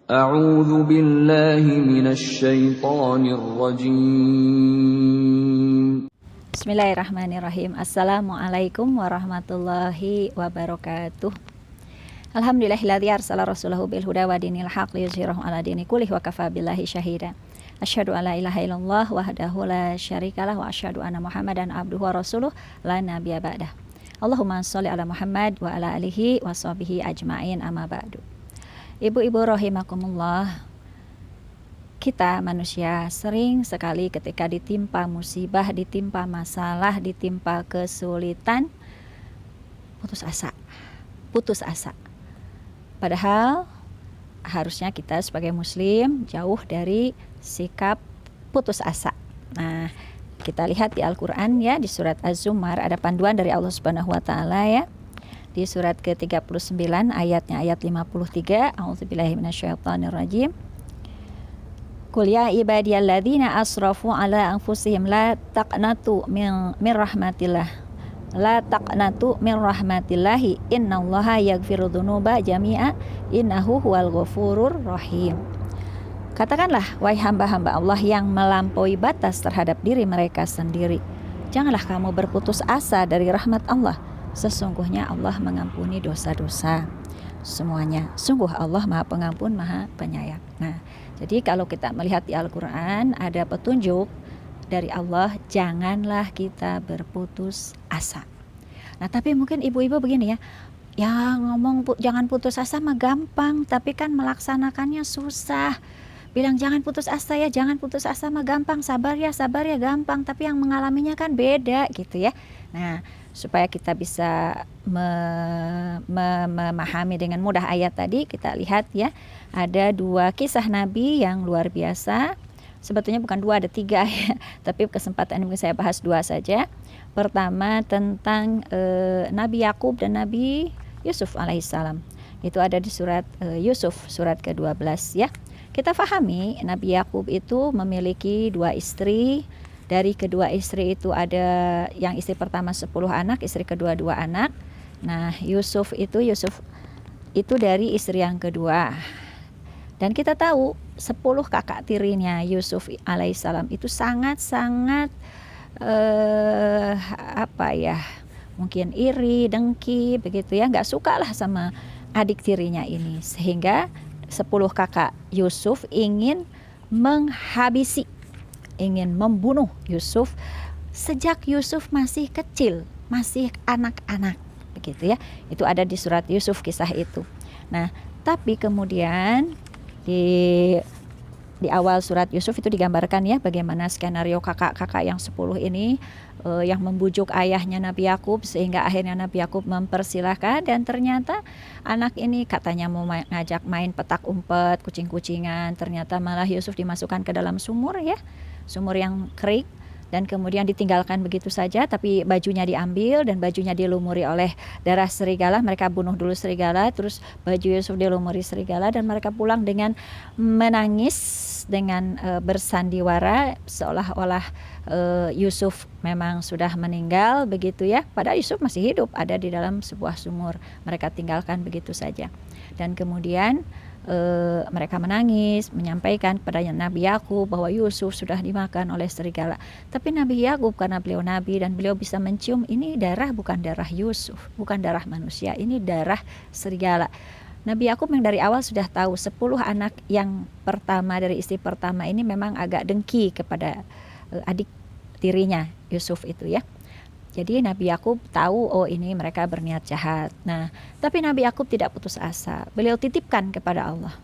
أعوذ بالله من الشيطان الرجيم. Bismillahirrahmanirrahim. Assalamualaikum warahmatullahi wabarakatuh. Alhamdulillahilladzi arsala rasulahu bil huda wa dinil haq liyuzhirahu ala dini kullih wa kafa billahi syahida. Asyhadu alla ilaha illallah wahdahu la syarikalah wa asyhadu anna Muhammadan abduhu wa rasuluh la nabiyya ba'dah. Allahumma sholli ala Muhammad wa ala alihi wa sahbihi ajmain, amma ba'du. Ibu-ibu rahimakumullah, kita manusia sering sekali ketika ditimpa musibah, ditimpa masalah, ditimpa kesulitan, putus asa. Padahal harusnya kita sebagai muslim jauh dari sikap putus asa. Nah, kita lihat di Al-Quran ya, di surat Az-Zumar ada panduan dari Allah Subhanahu wa taala ya. Di surat ke-39 ayat 53, A'udzubillahi minasyaitonirrajim. Qul ya ibadiyalladzina asrafu ala anfusihim la taqnatu min rahmatillah. La taqnatu min rahmatillahi innallaha yaghfiru dzunuba jami'a innahu huwal ghafurur rahim. Katakanlah, wahai hamba-hamba Allah yang melampaui batas terhadap diri mereka sendiri, janganlah kamu berputus asa dari rahmat Allah. Sesungguhnya Allah mengampuni dosa-dosa semuanya. Sungguh Allah Maha Pengampun, Maha Penyayang. Nah, jadi kalau kita melihat di Al-Quran ada petunjuk dari Allah, janganlah kita berputus asa. Nah, tapi mungkin ibu-ibu begini ya ngomong jangan putus asa mah gampang, tapi kan melaksanakannya susah. Bilang jangan putus asa ya, jangan putus asa mah gampang, sabar ya gampang, tapi yang mengalaminya kan beda gitu ya. Nah, supaya kita bisa memahami dengan mudah ayat tadi, kita lihat ya, ada dua kisah Nabi yang luar biasa. Sebetulnya bukan dua, ada tiga ya, tapi kesempatan ini saya bahas dua saja. Pertama tentang Nabi Yakub dan Nabi Yusuf alaihissalam. Itu ada di surat Yusuf, surat ke-12 ya. Kita fahami Nabi Yakub itu memiliki dua istri. Dari kedua istri itu ada yang istri pertama 10 anak, istri kedua 2 anak. Nah, Yusuf itu dari istri yang kedua. Dan kita tahu 10 kakak tirinya Yusuf alaihissalam itu sangat-sangat mungkin iri, dengki begitu ya, nggak suka lah sama adik tirinya ini, sehingga 10 kakak Yusuf ingin membunuh Yusuf sejak Yusuf masih kecil, masih anak-anak begitu ya. Itu ada di surat Yusuf kisah itu. Nah, tapi kemudian di awal surat Yusuf itu digambarkan ya bagaimana skenario kakak-kakak yang 10 ini yang membujuk ayahnya Nabi Yakub, sehingga akhirnya Nabi Yakub mempersilahkan, dan ternyata anak ini katanya mau ngajak main petak umpet, kucing-kucingan, ternyata malah Yusuf dimasukkan ke dalam sumur ya, sumur yang kering, dan kemudian ditinggalkan begitu saja, tapi bajunya diambil dan bajunya dilumuri oleh darah serigala. Mereka bunuh dulu serigala, terus baju Yusuf dilumuri serigala, dan mereka pulang dengan menangis, dengan bersandiwara seolah-olah Yusuf memang sudah meninggal begitu ya, padahal Yusuf masih hidup, ada di dalam sebuah sumur. Mereka tinggalkan begitu saja, dan kemudian mereka menangis, menyampaikan kepada Nabi Yakub bahwa Yusuf sudah dimakan oleh serigala. Tapi Nabi Yakub karena beliau nabi dan beliau bisa mencium, ini darah bukan darah Yusuf, bukan darah manusia, ini darah serigala. Nabi Yakub yang dari awal sudah tahu 10 anak yang pertama dari istri pertama ini memang agak dengki kepada adik tirinya Yusuf itu ya. Jadi Nabi Yakub tahu, oh ini mereka berniat jahat. Nah, tapi Nabi Yakub tidak putus asa. Beliau titipkan kepada Allah,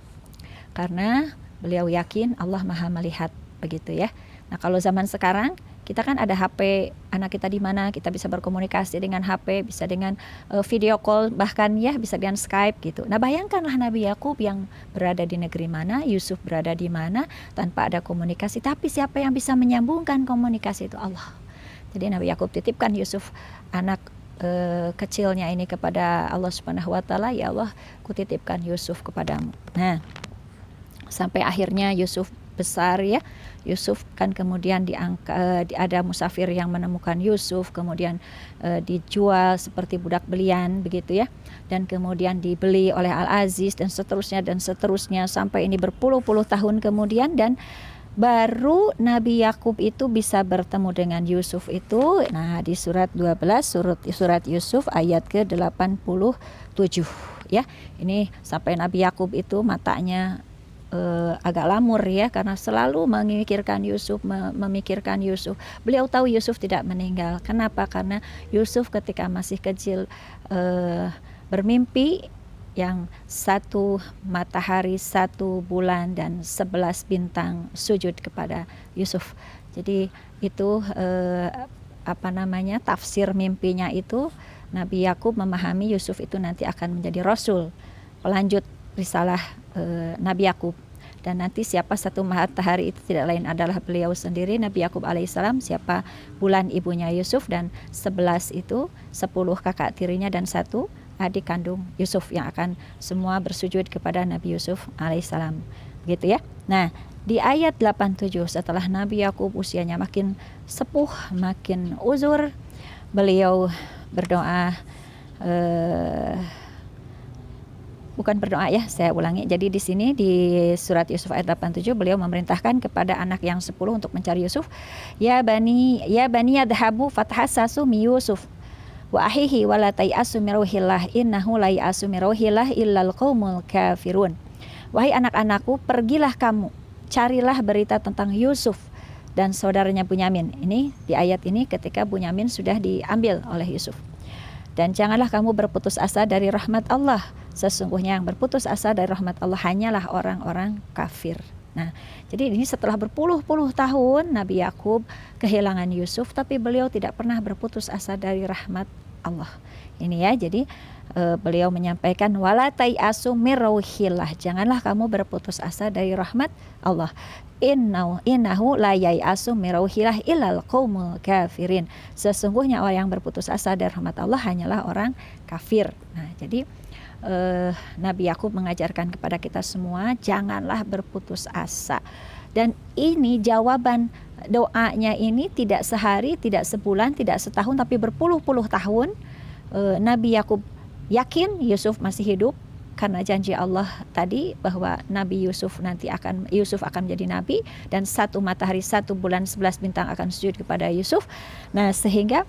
karena beliau yakin Allah Maha melihat begitu ya. Nah, kalau zaman sekarang kita kan ada HP, anak kita di mana, kita bisa berkomunikasi dengan HP, bisa dengan video call, bahkan ya bisa dengan Skype gitu. Nah, bayangkanlah Nabi Yakub yang berada di negeri mana, Yusuf berada di mana, tanpa ada komunikasi. Tapi siapa yang bisa menyambungkan komunikasi itu? Allah. Jadi Nabi Yakub titipkan Yusuf, anak kecilnya ini, kepada Allah Subhanahu wa taala. Ya Allah, kutitipkan Yusuf kepadamu. Nah, sampai akhirnya Yusuf besar ya. Yusuf kan kemudian ada musafir yang menemukan Yusuf, kemudian dijual seperti budak belian begitu ya, dan kemudian dibeli oleh Al-Aziz dan seterusnya sampai ini berpuluh-puluh tahun kemudian, dan baru Nabi Yakub itu bisa bertemu dengan Yusuf itu. Nah, di surat 12 surat Yusuf ayat ke-87 ya. Ini sampai Nabi Yakub itu matanya agak lamur ya, karena selalu memikirkan Yusuf. Beliau tahu Yusuf tidak meninggal. Kenapa? Karena Yusuf ketika masih kecil bermimpi yang 1 matahari, 1 bulan dan 11 bintang sujud kepada Yusuf. Jadi itu tafsir mimpinya itu Nabi Yakub memahami Yusuf itu nanti akan menjadi rasul, pelanjut risalah Nabi Yakub. Dan nanti siapa 1 matahari itu tidak lain adalah beliau sendiri, Nabi Yakub alaihissalam. Siapa bulan, ibunya Yusuf, dan 11 itu 10 kakak tirinya dan 1 adik kandung Yusuf yang akan semua bersujud kepada Nabi Yusuf alaihissalam. Begitu ya. Nah, di ayat 87 setelah Nabi Yakub usianya makin sepuh, makin uzur, beliau berdoa, bukan berdoa ya, saya ulangi. Jadi di sini di surat Yusuf ayat 87 beliau memerintahkan kepada anak yang 10 untuk mencari Yusuf. Ya bani yadhabu fathassasu mi Yusuf wa ahihi wa la tayasu min rauhillah innahu la yasu min rauhillah illal qaumul kafirun. Wahai anak-anakku, pergilah kamu, carilah berita tentang Yusuf dan saudaranya Bunyamin. Ini di ayat ini ketika Bunyamin sudah diambil oleh Yusuf. Dan janganlah kamu berputus asa dari rahmat Allah. Sesungguhnya yang berputus asa dari rahmat Allah hanyalah orang-orang kafir. Nah, jadi ini setelah berpuluh-puluh tahun Nabi Yakub kehilangan Yusuf, tapi beliau tidak pernah berputus asa dari rahmat Allah. Ini ya, jadi beliau menyampaikan wala tayasu mir rauhillah, janganlah kamu berputus asa dari rahmat Allah. Innahu la yayasu mir rauhillah illal qaumul kafirin. Sesungguhnya orang yang berputus asa dari rahmat Allah hanyalah orang kafir. Nah, jadi Nabi Yakub mengajarkan kepada kita semua janganlah berputus asa. Dan ini jawaban doanya ini tidak sehari, tidak sebulan, tidak setahun, tapi berpuluh-puluh tahun. Nabi Yakub yakin Yusuf masih hidup karena janji Allah tadi bahwa Nabi Yusuf akan menjadi nabi, dan 1 matahari, 1 bulan, 11 bintang akan sujud kepada Yusuf. Nah, sehingga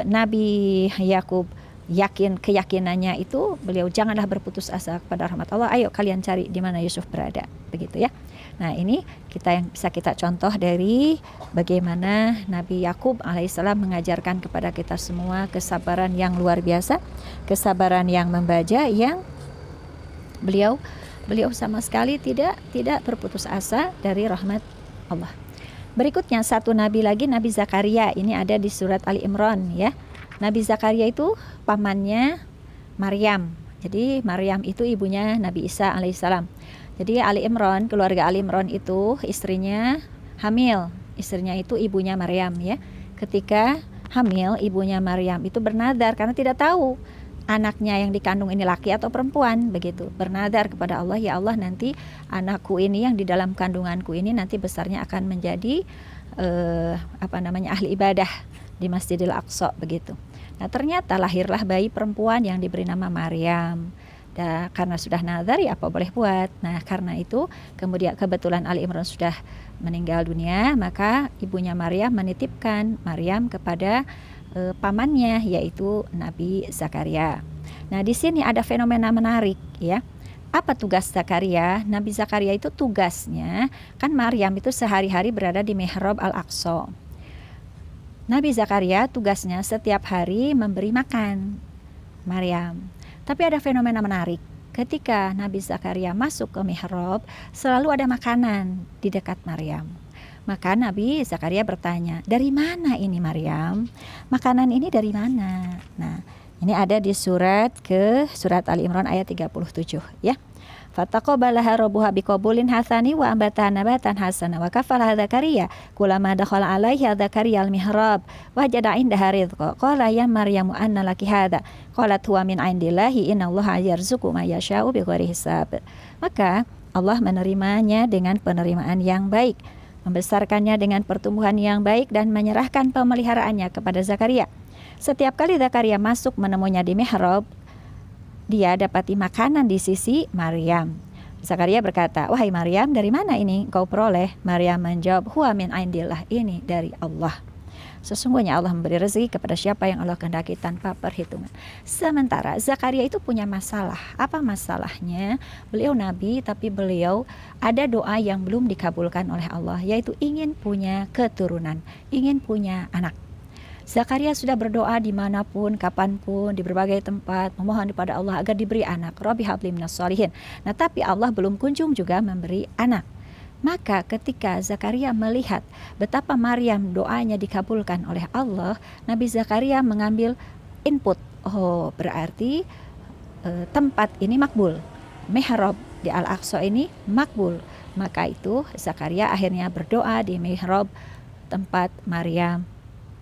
Nabi Yakub yakin, keyakinannya itu beliau janganlah berputus asa kepada rahmat Allah. Ayo kalian cari di mana Yusuf berada, begitu ya. Nah, ini yang bisa kita contoh dari bagaimana Nabi Yakub alaihissalam mengajarkan kepada kita semua kesabaran yang luar biasa, kesabaran yang membaja, yang beliau sama sekali tidak berputus asa dari rahmat Allah. Berikutnya satu nabi lagi, Nabi Zakaria. Ini ada di surat Ali Imran ya. Nabi Zakaria itu pamannya Maryam. Jadi Maryam itu ibunya Nabi Isa alaihissalam. Jadi keluarga Ali Imran itu istrinya hamil. Istrinya itu ibunya Maryam ya. Ketika hamil, ibunya Maryam itu bernadar karena tidak tahu anaknya yang dikandung ini laki atau perempuan, begitu. Bernadar kepada Allah, ya Allah, nanti anakku ini yang di dalam kandunganku ini nanti besarnya akan menjadi ahli ibadah di Masjidil Aqsa, begitu. Nah, ternyata lahirlah bayi perempuan yang diberi nama Maryam. Dan karena sudah nazar, ya apa boleh buat. Nah, karena itu kemudian kebetulan Ali Imran sudah meninggal dunia, maka ibunya Maryam menitipkan Maryam kepada pamannya, yaitu Nabi Zakaria. Nah, di sini ada fenomena menarik ya. Apa tugas Zakaria? Nabi Zakaria itu tugasnya, kan Maryam itu sehari-hari berada di Mihrab Al-Aqsa. Nabi Zakaria tugasnya setiap hari memberi makan Maryam. Tapi ada fenomena menarik. Ketika Nabi Zakaria masuk ke mihrab, selalu ada makanan di dekat Maryam. Maka Nabi Zakaria bertanya, dari mana ini Maryam? Makanan ini dari mana? Nah, ini ada di surat Ali Imran ayat 37 ya. Fataqabbalaha rabbuha biqabulin hasani wa ambataha nabatan hasana wa kafalaha Zakaria kullama dakhala alaiha Zakaria al-mihrab wajada indaha rizqa qala ya Maryamu anna laki hadza qalat huwa min indillahi innallaha yarzuqu may yasha'u bighairi hisab. Maka Allah menerimanya dengan penerimaan yang baik, membesarkannya dengan pertumbuhan yang baik, dan menyerahkan pemeliharaannya kepada Zakaria. Setiap kali Zakaria masuk menemuinya di mihrab, dia dapati makanan di sisi Maryam. Zakaria berkata, "Wahai Maryam, dari mana ini engkau peroleh?" Maryam menjawab, "Huwa min indillah," ini dari Allah. Sesungguhnya Allah memberi rezeki kepada siapa yang Allah kehendaki tanpa perhitungan. Sementara Zakaria itu punya masalah. Apa masalahnya? Beliau nabi, tapi beliau ada doa yang belum dikabulkan oleh Allah, yaitu ingin punya keturunan, ingin punya anak. Zakaria sudah berdoa dimanapun, kapanpun, di berbagai tempat, memohon kepada Allah agar diberi anak. Rabbi habli minas sholihin. Nah, tapi Allah belum kunjung juga memberi anak. Maka ketika Zakaria melihat betapa Maryam doanya dikabulkan oleh Allah, Nabi Zakaria mengambil input. Oh, berarti tempat ini makbul. Mihrab di Al-Aqsa ini makbul. Maka itu Zakaria akhirnya berdoa di mihrab tempat Maryam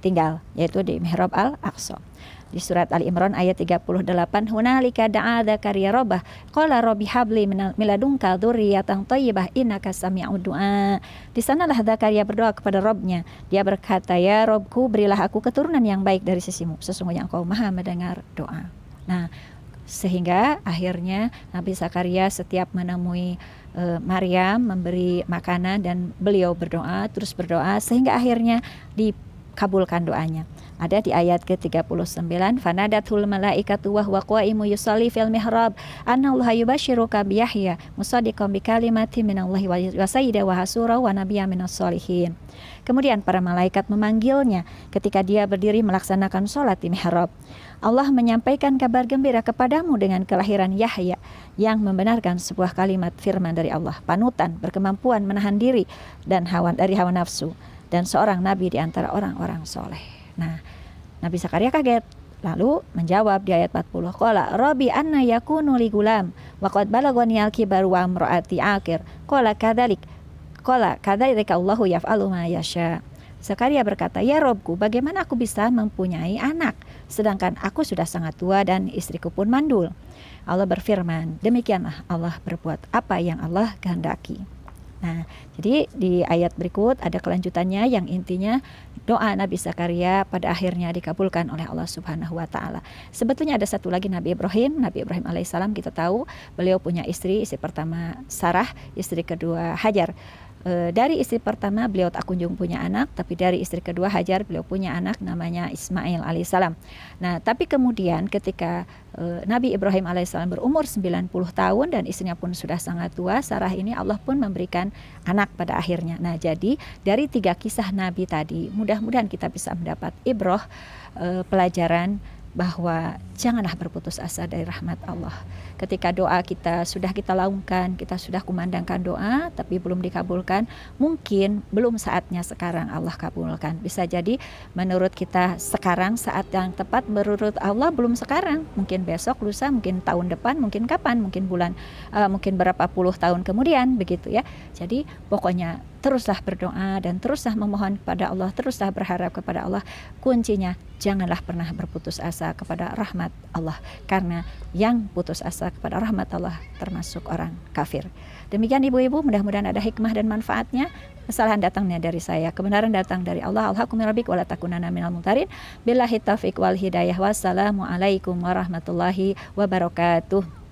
tinggal, yaitu di mihrab Al-Aqsa. Di surat Ali Imran ayat 38, hunalika da'a Zakaria rabbah qala rabbi habli min ladunka dzurriyyatan thayyibah innaka sami'ud du'a. Di sanalah Zakaria berdoa kepada Rabbnya. Dia berkata, "Ya Rabbku, berilah aku keturunan yang baik dari sisimu. Sesungguhnya Engkau Maha mendengar doa." Nah, sehingga akhirnya Nabi Zakaria setiap menemui Maryam memberi makanan, dan beliau berdoa, terus berdoa, sehingga akhirnya dikabulkan doanya. Ada di ayat ke-39, fanadatul malaikatu wa huwa qaimu yusalli fil mihrab annallaha yubashshiruka bi Yahya musaddiqan bi kalimatin minallahi wa sayyidan wa hasura wa nabiyyan minas sholihin. Kemudian para malaikat memanggilnya ketika dia berdiri melaksanakan sholat di mihrab. Allah menyampaikan kabar gembira kepadamu dengan kelahiran Yahya yang membenarkan sebuah kalimat firman dari Allah, panutan, berkemampuan menahan diri dan dari hawa nafsu, dan seorang nabi di antara orang-orang soleh. Nah, Nabi Zakaria kaget, lalu menjawab di ayat 40, qala rabbi anna yakunu li gulam wa qad balagani al-kibaru wa imraati aqir qala kadzalika Allahu yaf'alu ma yasha. Zakaria berkata, "Ya Robku, bagaimana aku bisa mempunyai anak sedangkan aku sudah sangat tua dan istriku pun mandul?" Allah berfirman, demikianlah Allah berbuat apa yang Allah kehendaki. Nah, jadi di ayat berikut ada kelanjutannya yang intinya doa Nabi Zakaria pada akhirnya dikabulkan oleh Allah Subhanahu wa taala. Sebetulnya ada satu lagi Nabi Ibrahim alaihissalam, kita tahu beliau punya istri pertama Sarah, istri kedua Hajar. Dari istri pertama beliau tak kunjung punya anak, tapi dari istri kedua Hajar beliau punya anak namanya Ismail alaihissalam. Nah, tapi kemudian ketika Nabi Ibrahim alaihissalam berumur 90 tahun dan istrinya pun sudah sangat tua, Sarah ini Allah pun memberikan anak pada akhirnya. Nah, jadi dari 3 kisah Nabi tadi, mudah-mudahan kita bisa mendapat ibrah, pelajaran bahwa janganlah berputus asa dari rahmat Allah. Ketika doa kita sudah kita laungkan, kita sudah kumandangkan doa tapi belum dikabulkan, mungkin belum saatnya sekarang Allah kabulkan. Bisa jadi menurut kita sekarang saat yang tepat, menurut Allah belum sekarang, mungkin besok, lusa, mungkin tahun depan, mungkin kapan, mungkin bulan, mungkin berapa puluh tahun kemudian, begitu ya. Jadi pokoknya teruslah berdoa dan teruslah memohon kepada Allah, teruslah berharap kepada Allah. Kuncinya janganlah pernah berputus asa kepada rahmat Allah, karena yang putus asa kepada rahmat Allah termasuk orang kafir. Demikian ibu-ibu, mudah-mudahan ada hikmah dan manfaatnya. Kesalahan datangnya dari saya, kebenaran datang dari Allah. Al-haqqu min rabbik wa la takunanna minal mumtarin. Billahi taufiq wal hidayah. Wassalamualaikum warahmatullahi wabarakatuh.